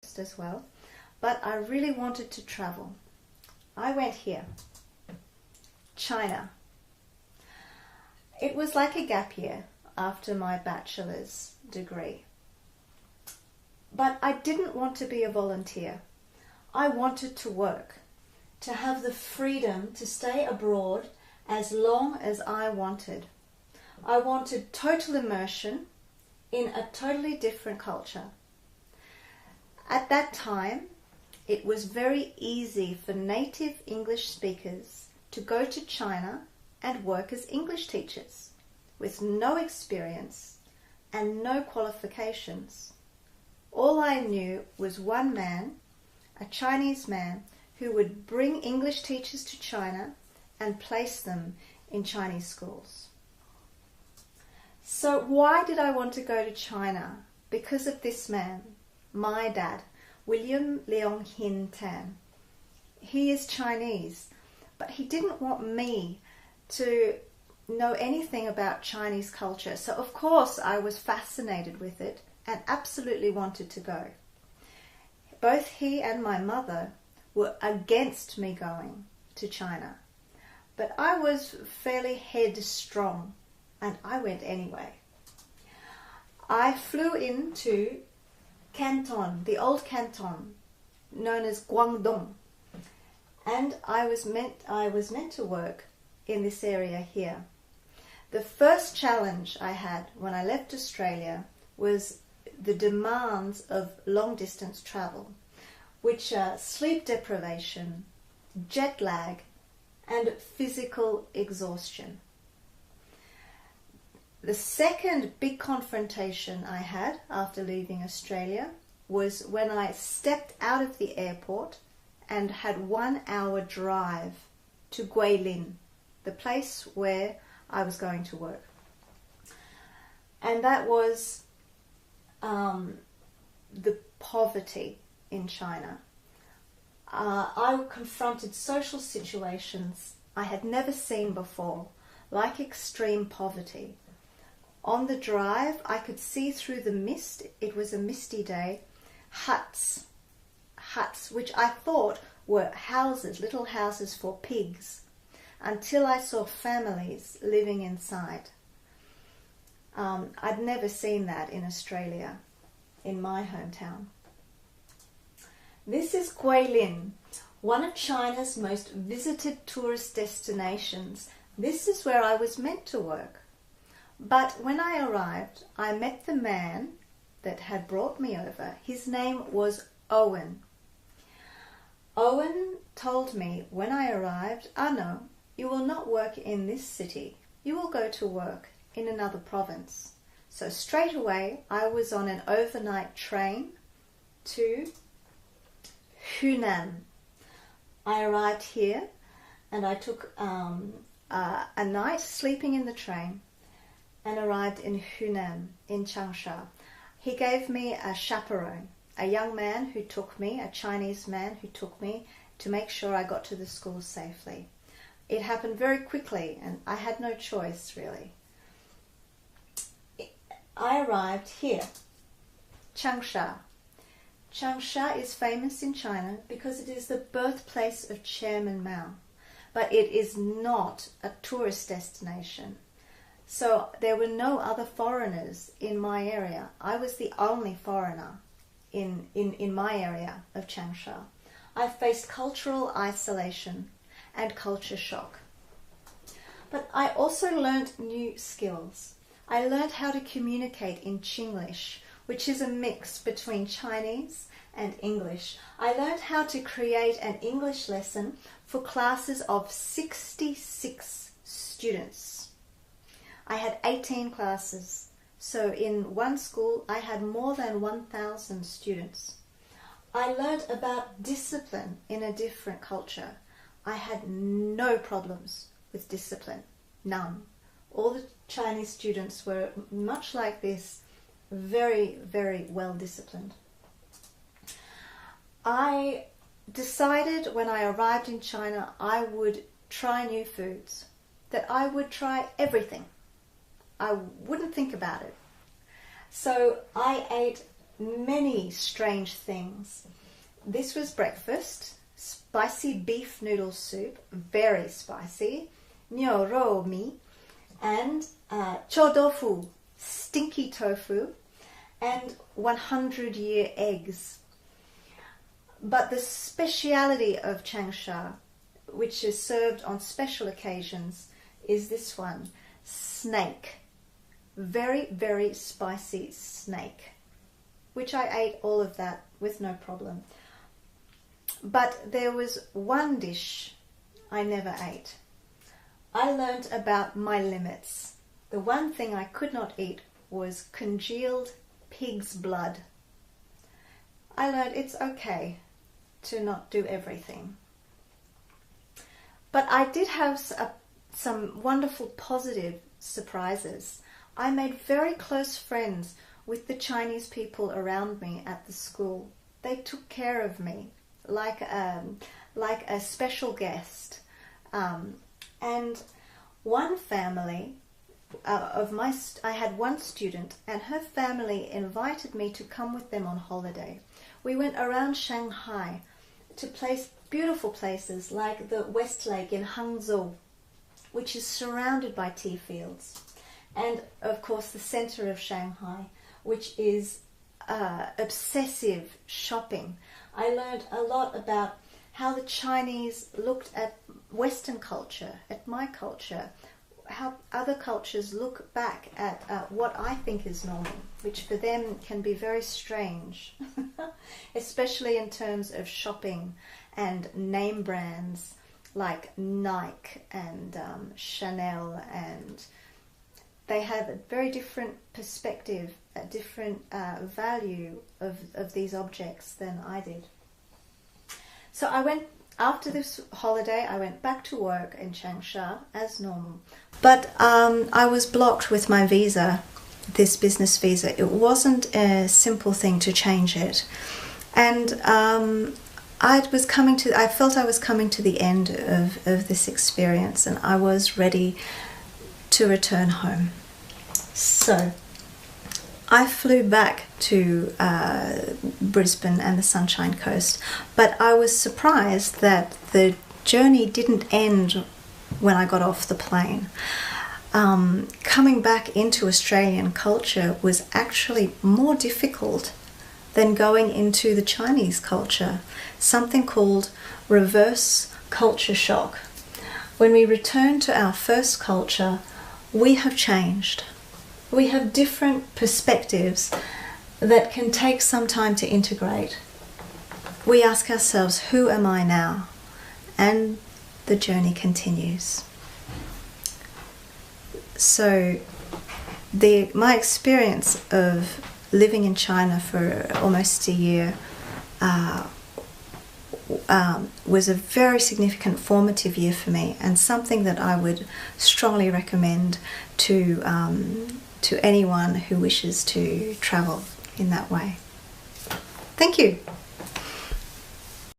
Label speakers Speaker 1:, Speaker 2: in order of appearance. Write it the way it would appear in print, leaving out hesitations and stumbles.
Speaker 1: as well, but I really wanted to travel. I went here, China. It was like a gap year after my bachelor's degree. But I didn't want to be a volunteer. I wanted to work, to have the freedom to stay abroad as long as I wanted. I wanted total immersion in a totally different culture. At that time, it was very easy for native English speakers to go to China and work as English teachers with no experience and no qualifications. All I knew was one man, a Chinese man, who would bring English teachers to China and place them in Chinese schools. So why did I want to go to China? Because of this man, my dad, William Leong Hin Tan. He is Chinese, but he didn't want me to know anything about Chinese culture. So of course I was fascinated with it and absolutely wanted to go. Both he and my mother were against me going to China, but I was fairly headstrong and I went anyway. I flew into Canton, the old Canton, known as Guangdong, and I was meant to work in this area here. The first challenge I had when I left Australia was the demands of long distance travel, which are sleep deprivation, jet lag, and physical exhaustion. The second big confrontation I had after leaving Australia was when I stepped out of the airport and had 1 hour drive to Guilin, the place where I was going to work. And that was the poverty in China. I confronted social situations I had never seen before, like extreme poverty. On the drive, I could see through the mist, it was a misty day, huts which I thought were houses, little houses for pigs, until I saw families living inside. I'd never seen that in Australia, in my hometown. This is Guilin, one of China's most visited tourist destinations. This is where I was meant to work. But when I arrived, I met the man that had brought me over. His name was Owen. Owen told me when I arrived, no, you will not work in this city. You will go to work in another province. So straight away, I was on an overnight train to Hunan. I arrived here and I took a night sleeping in the train and arrived in Hunan, in Changsha. He gave me a chaperone, a young man who took me, a Chinese man who took me to make sure I got to the school safely. It happened very quickly and I had no choice really. I arrived here, Changsha. Changsha is famous in China because it is the birthplace of Chairman Mao, but it is not a tourist destination. So there were no other foreigners in my area. I was the only foreigner in my area of Changsha. I faced cultural isolation and culture shock. But I also learned new skills. I learned how to communicate in Chinglish, which is a mix between Chinese and English. I learned how to create an English lesson for classes of 66 students. I had 18 classes, so in one school I had more than 1,000 students. I learned about discipline in a different culture. I had no problems with discipline, none. All the Chinese students were much like this, very, very well disciplined. I decided when I arrived in China I would try new foods, that I would try everything. I wouldn't think about it. So I ate many strange things. This was breakfast, spicy beef noodle soup, very spicy, niu rou mi, and chou tofu, stinky tofu, and 100-year eggs. But the speciality of changsha, which is served on special occasions, is this one, snake. Very, very spicy snake, which I ate all of that with no problem. But there was one dish I never ate. I learned about my limits. The one thing I could not eat was congealed pig's blood. I learned it's okay to not do everything. But I did have some wonderful positive surprises. I made very close friends with the Chinese people around me at the school. They took care of me like a special guest. And one family I had one student, and her family invited me to come with them on holiday. We went around Shanghai to beautiful places like the West Lake in Hangzhou, which is surrounded by tea fields, and of course the center of Shanghai, which is obsessive shopping. I learned a lot about how the Chinese looked at Western culture, at my culture, how other cultures look back at what I think is normal, which for them can be very strange, especially in terms of shopping and name brands like Nike and Chanel, and they have a very different perspective, a different value of these objects than I did. So after this holiday, I went back to work in Changsha as normal. But I was blocked with my visa, this business visa. It wasn't a simple thing to change it. And I felt I was coming to the end of this experience, and I was ready to return home. So I flew back to Brisbane and the Sunshine Coast, but I was surprised that the journey didn't end when I got off the plane. Coming back into Australian culture was actually more difficult than going into the Chinese culture, something called reverse culture shock. When we return to our first culture, we have changed. We have different perspectives that can take some time to integrate. We ask ourselves, who am I now? And the journey continues. So my experience of living in China for almost a year was a very significant formative year for me, and something that I would strongly recommend to anyone who wishes to travel in that way. Thank you.